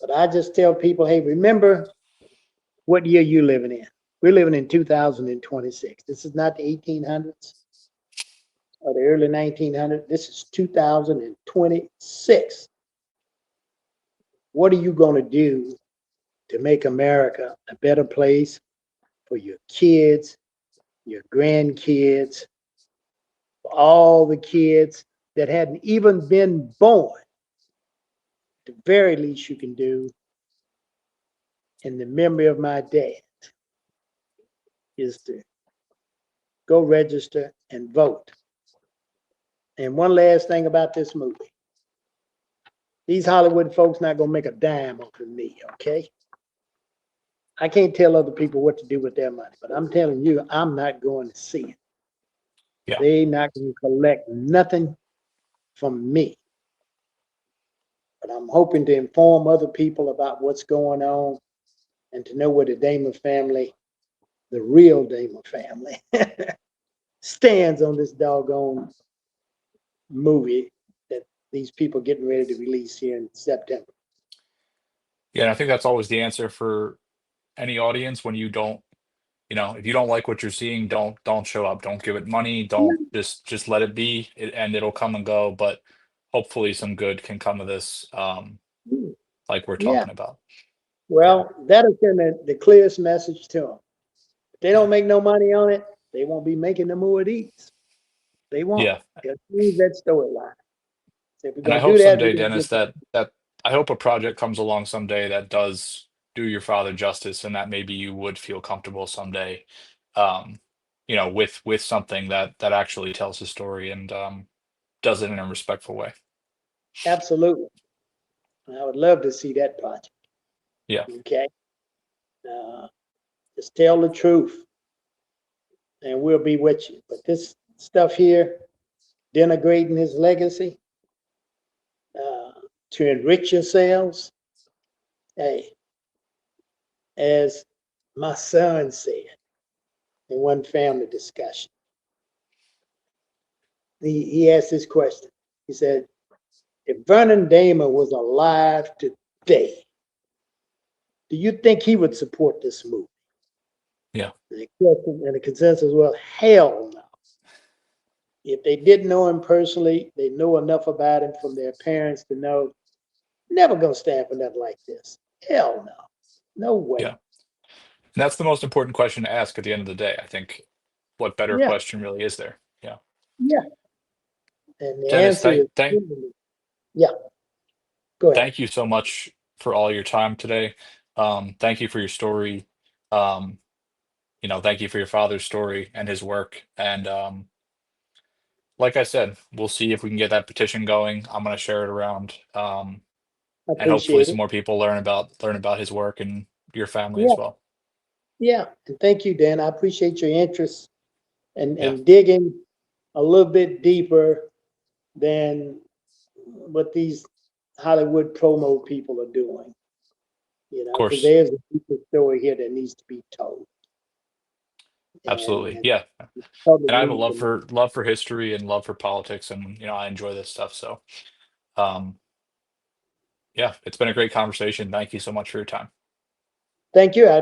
But I just tell people, hey, remember what year you're living in. We're living in 2026. This is not the 1800s or the early 1900s. This is 2026. What are you going to do to make America a better place for your kids, your grandkids, for all the kids that hadn't even been born? The very least you can do in the memory of my dad is to go register and vote. And one last thing about this movie. These Hollywood folks not going to make a dime off of me, okay? I can't tell other people what to do with their money, but I'm telling you, I'm not going to see it. Yeah. They not going to collect nothing from me. But I'm hoping to inform other people about what's going on and to know where the Dahmer family, the real Dahmer family, stands on this doggone movie that these people getting ready to release here in September. Yeah, and I think that's always the answer for any audience when you don't, if you don't like what you're seeing, don't show up. Don't give it money. Don't just let it be, and it'll come and go. But hopefully, some good can come of this, like we're Yeah. talking about. Well, that has been the clearest message to them. If they don't make no money on it, they won't be making no more of these. They won't. Yeah, They'll change that storyline. So if we're and I gonna do hope that, we're someday, gonna Dennis, get that I hope a project comes along someday that does do your father justice, and that maybe you would feel comfortable someday, um, with something that actually tells his story and does it in a respectful way. absolutely. I would love to see that project. Yeah, Okay. Just tell the truth and we'll be with you. But this stuff here, denigrating his legacy, to enrich yourselves, hey, as my son said in one family discussion, he asked this question. He said, if Vernon Dahmer was alive today, do you think he would support this movie? yeah, And the consensus was, hell no. If they didn't know him personally, they know enough about him from their parents to know, never gonna stand for nothing like this. Hell no. No way. yeah. And that's the most important question to ask at the end of the day. I think what better Yeah, question really is there? Yeah. yeah. And the Dennis, answer is, yeah, go ahead. thank you so much for all your time today. Thank you for your story. Um, thank you for your father's story and his work. And like I said, we'll see if we can get that petition going. I'm going to share it around, I and hopefully appreciate some it. more people learn about his work and your family Yeah, as well. yeah. And thank you, Dan. I appreciate your interest and, Yeah, and digging a little bit deeper than what these Hollywood promo people are doing. of Because course. there's a deeper story here that needs to be told. Absolutely. And Yeah. public And I have a needs love to know. for history and love for politics, and I enjoy this stuff. So, um, yeah, it's been a great conversation. Thank you so much for your time. Thank you. I